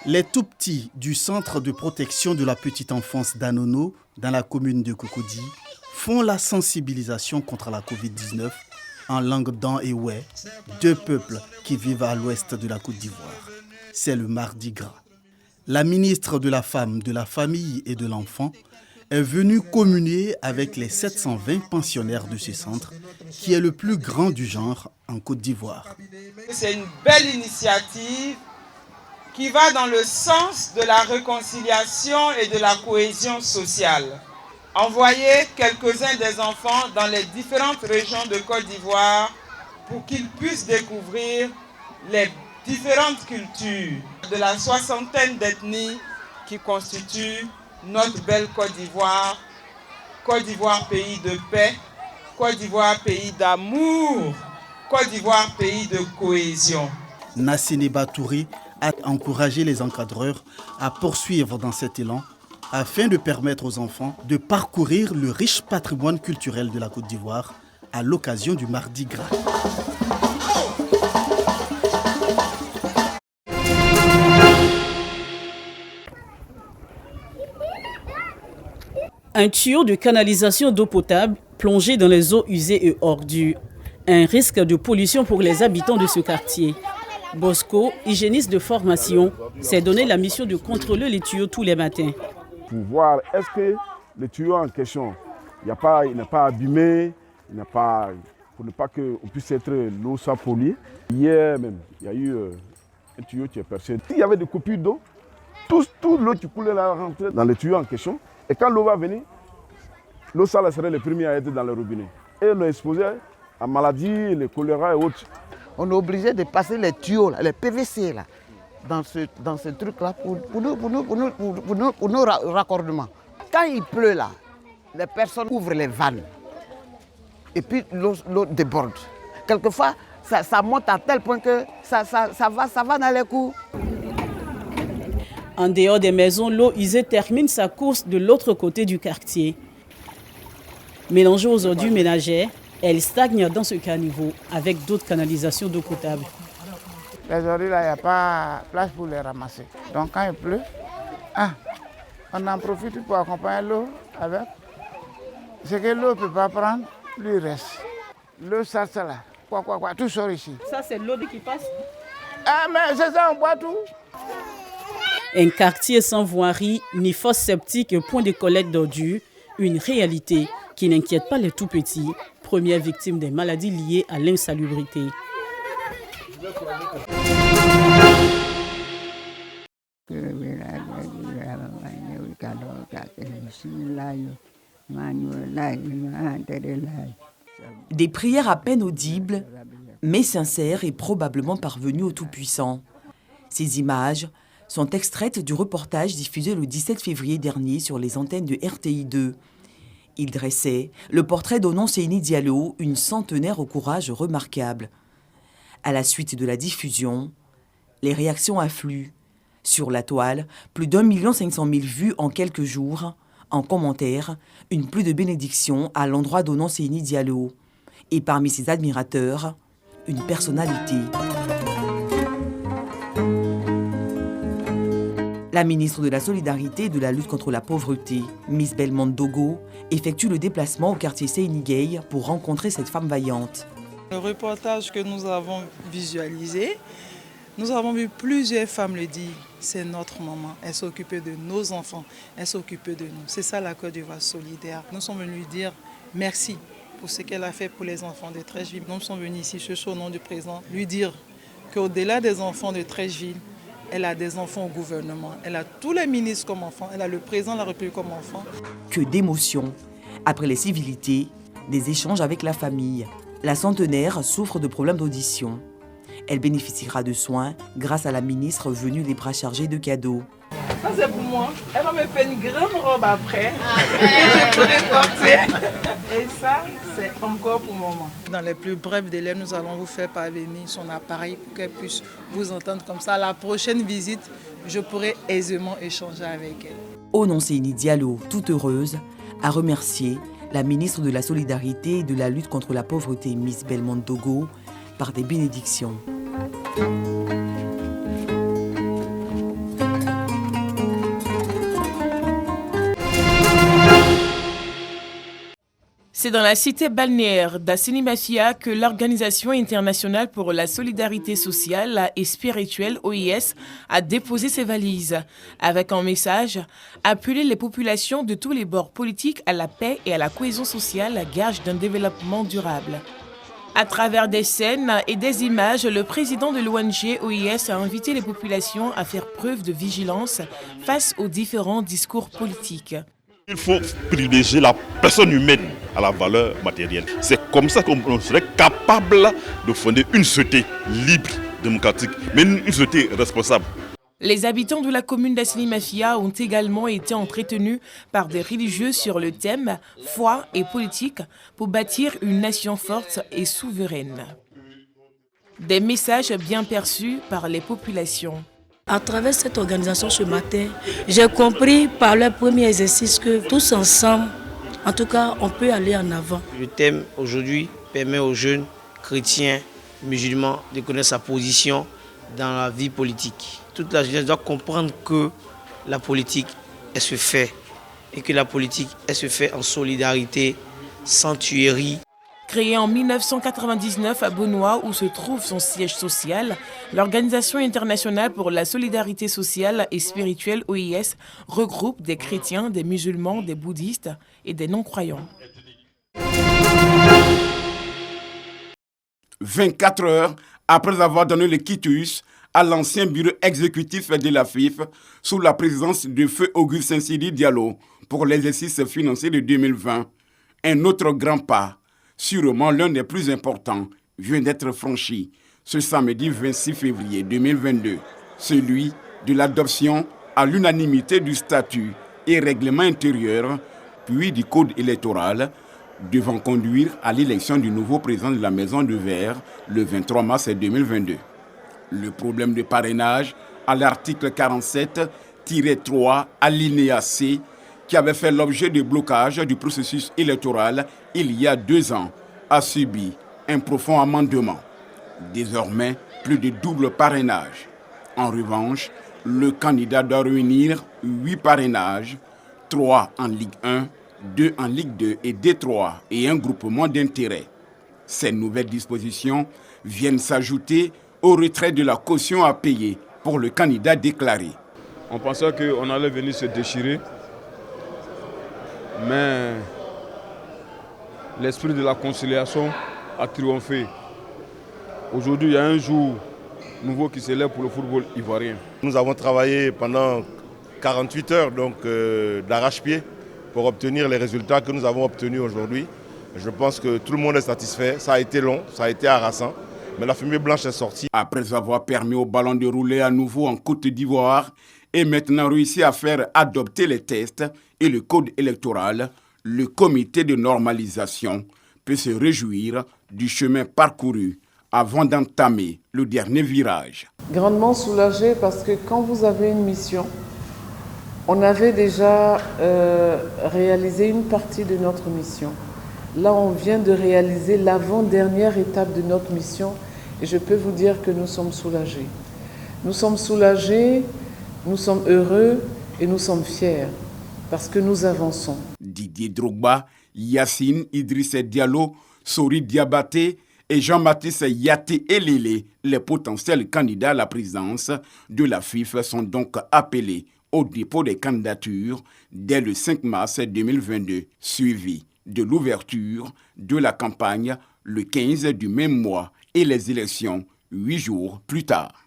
Les tout-petits du Centre de protection de la petite enfance d'Anono, dans la commune de Cocody, font la sensibilisation contre la Covid-19 en langue dan et oué, deux peuples qui vivent à l'ouest de la Côte d'Ivoire. C'est le Mardi Gras. La ministre de la Femme, de la Famille et de l'Enfant est venue communier avec les 720 pensionnaires de ce centre, qui est le plus grand du genre en Côte d'Ivoire. C'est une belle initiative qui va dans le sens de la réconciliation et de la cohésion sociale. Envoyer quelques-uns des enfants dans les différentes régions de Côte d'Ivoire pour qu'ils puissent découvrir les différentes cultures de la soixantaine d'ethnies qui constituent notre belle Côte d'Ivoire. Côte d'Ivoire, pays de paix. Côte d'Ivoire, pays d'amour. Côte d'Ivoire, pays de cohésion. Nassine Batouri a encouragé les encadreurs à poursuivre dans cet élan afin de permettre aux enfants de parcourir le riche patrimoine culturel de la Côte d'Ivoire à l'occasion du Mardi Gras. Un tuyau de canalisation d'eau potable plongé dans les eaux usées et ordures. Un risque de pollution pour les habitants de ce quartier. Bosco, hygiéniste de formation, s'est donné la mission de contrôler les tuyaux tous les matins. Pour voir est-ce que le tuyau en question, il n'est pas abîmé, pour ne pas qu'on puisse être l'eau soit polluée. Hier même, il y a eu un tuyau qui est percé. Il y avait des coupures d'eau, toute l'eau qui coulait là rentrait dans le tuyau en question. Et quand l'eau va venir, l'eau sale serait les premiers à être dans le robinet. Et on est exposé à maladies, les choléra et autres. On est obligé de passer les tuyaux, là, les PVC là, dans ce truc-là pour nos raccordements. Quand il pleut là, les personnes ouvrent les vannes et puis l'eau déborde. Quelquefois, ça monte à tel point que ça va dans les coups. En dehors des maisons, l'eau usée termine sa course de l'autre côté du quartier. Mélangée aux ordures ménagères, elle stagne dans ce caniveau avec d'autres canalisations d'eau potable. Les ordures, là, il n'y a pas place pour les ramasser. Donc quand il pleut, on en profite pour accompagner l'eau avec. Ce que l'eau ne peut pas prendre, lui reste. L'eau, ça là. Quoi, tout sort ici. Ça, c'est l'eau qui passe? Ah, mais c'est ça, on boit tout. Un quartier sans voirie, ni fosse septique et point de collecte d'ordures, une réalité qui n'inquiète pas les tout-petits, premières victimes des maladies liées à l'insalubrité. Des prières à peine audibles, mais sincères et probablement parvenues au Tout-Puissant. Ces images sont extraites du reportage diffusé le 17 février dernier sur les antennes de RTI2. Il dressait le portrait d'Onon Seyni Diallo, une centenaire au courage remarquable. À la suite de la diffusion, les réactions affluent. Sur la toile, plus d'1 500 000 vues en quelques jours. En commentaire, une pluie de bénédictions à l'endroit d'Onon Seyni Diallo. Et parmi ses admirateurs, une personnalité. La ministre de la Solidarité et de la lutte contre la pauvreté, Miss Belmondo Dogo, effectue le déplacement au quartier Seyni Gueye pour rencontrer cette femme vaillante. Le reportage que nous avons visualisé, nous avons vu plusieurs femmes le dire. C'est notre maman, elle s'occupe de nos enfants, elle s'occupe de nous. C'est ça la Côte d'Ivoire solidaire. Nous sommes venus lui dire merci pour ce qu'elle a fait pour les enfants de Treichville. Nous sommes venus ici, ce au nom du président, lui dire qu'au-delà des enfants de Treichville, elle a des enfants au gouvernement, elle a tous les ministres comme enfants, elle a le président de la République comme enfant. Que d'émotions. Après les civilités, des échanges avec la famille. La centenaire souffre de problèmes d'audition. Elle bénéficiera de soins grâce à la ministre venue les bras chargés de cadeaux. Ça c'est pour moi. Elle va me faire une grande robe après. Je pourrai porter. Et ça, c'est encore pour maman. Dans les plus brefs délais, nous allons vous faire parvenir son appareil pour qu'elle puisse vous entendre comme ça. À la prochaine visite, je pourrai aisément échanger avec elle. Onon Seyni Diallo, toute heureuse, a remercié la ministre de la Solidarité et de la lutte contre la pauvreté, Miss Belmondo Dogo, par des bénédictions. C'est dans la cité balnéaire d'Assinimafia que l'Organisation internationale pour la solidarité sociale et spirituelle, OIS, a déposé ses valises, avec un message « Appeler les populations de tous les bords politiques à la paix et à la cohésion sociale, gage d'un développement durable ». À travers des scènes et des images, le président de l'ONG OIS a invité les populations à faire preuve de vigilance face aux différents discours politiques. Il faut privilégier la personne humaine à la valeur matérielle. C'est comme ça qu'on serait capable de fonder une société libre, démocratique, mais une société responsable. Les habitants de la commune d'Assinimafia ont également été entretenus par des religieux sur le thème « Foi et politique » pour bâtir une nation forte et souveraine. Des messages bien perçus par les populations. À travers cette organisation ce matin, j'ai compris par le premier exercice que tous ensemble, en tout cas, on peut aller en avant. Le thème aujourd'hui permet aux jeunes chrétiens, musulmans de connaître sa position dans la vie politique. Toute la jeunesse doit comprendre que la politique, elle se fait et que la politique, elle se fait en solidarité, sans tuerie. Créée en 1999 à Benoît, où se trouve son siège social, l'Organisation internationale pour la solidarité sociale et spirituelle, OIS, regroupe des chrétiens, des musulmans, des bouddhistes et des non-croyants. 24 heures après avoir donné le quitus à l'ancien bureau exécutif de la FIF sous la présidence de feu Augustin Sidi Diallo pour l'exercice financier de 2020, un autre grand pas, sûrement l'un des plus importants, vient d'être franchi ce samedi 26 février 2022, celui de l'adoption à l'unanimité du statut et règlement intérieur, puis du code électoral, devant conduire à l'élection du nouveau président de la Maison de Verre le 23 mars 2022. Le problème de parrainage à l'article 47-3 alinéa C, qui avait fait l'objet de blocage du processus électoral il y a 2 ans, a subi un profond amendement. Désormais, plus de double parrainage. En revanche, le candidat doit réunir 8 parrainages, 3 en Ligue 1, 2 en Ligue 2 et D3 et un groupement d'intérêt. Ces nouvelles dispositions viennent s'ajouter au retrait de la caution à payer pour le candidat déclaré. On pensait qu'on allait venir se déchirer, mais l'esprit de la conciliation a triomphé. Aujourd'hui, il y a un jour nouveau qui s'élève pour le football ivoirien. Nous avons travaillé pendant 48 heures d'arrache-pied pour obtenir les résultats que nous avons obtenus aujourd'hui. Je pense que tout le monde est satisfait. Ça a été long, ça a été harassant, mais la fumée blanche est sortie. Après avoir permis au ballon de rouler à nouveau en Côte d'Ivoire et maintenant réussi à faire adopter les tests et le code électoral, le comité de normalisation peut se réjouir du chemin parcouru avant d'entamer le dernier virage. Grandement soulagé parce que quand vous avez une mission, on avait déjà réalisé une partie de notre mission. Là, on vient de réaliser l'avant-dernière étape de notre mission et je peux vous dire que nous sommes soulagés. Nous sommes soulagés, nous sommes heureux et nous sommes fiers parce que nous avançons. Didier Drogba, Yacine Idriss Diallo, Sori Diabaté et Jean-Baptiste Yaté Elélé, les potentiels candidats à la présidence de la FIF, sont donc appelés au dépôt des candidatures dès le 5 mars 2022, suivi de l'ouverture de la campagne le 15 du même mois et les élections 8 jours plus tard.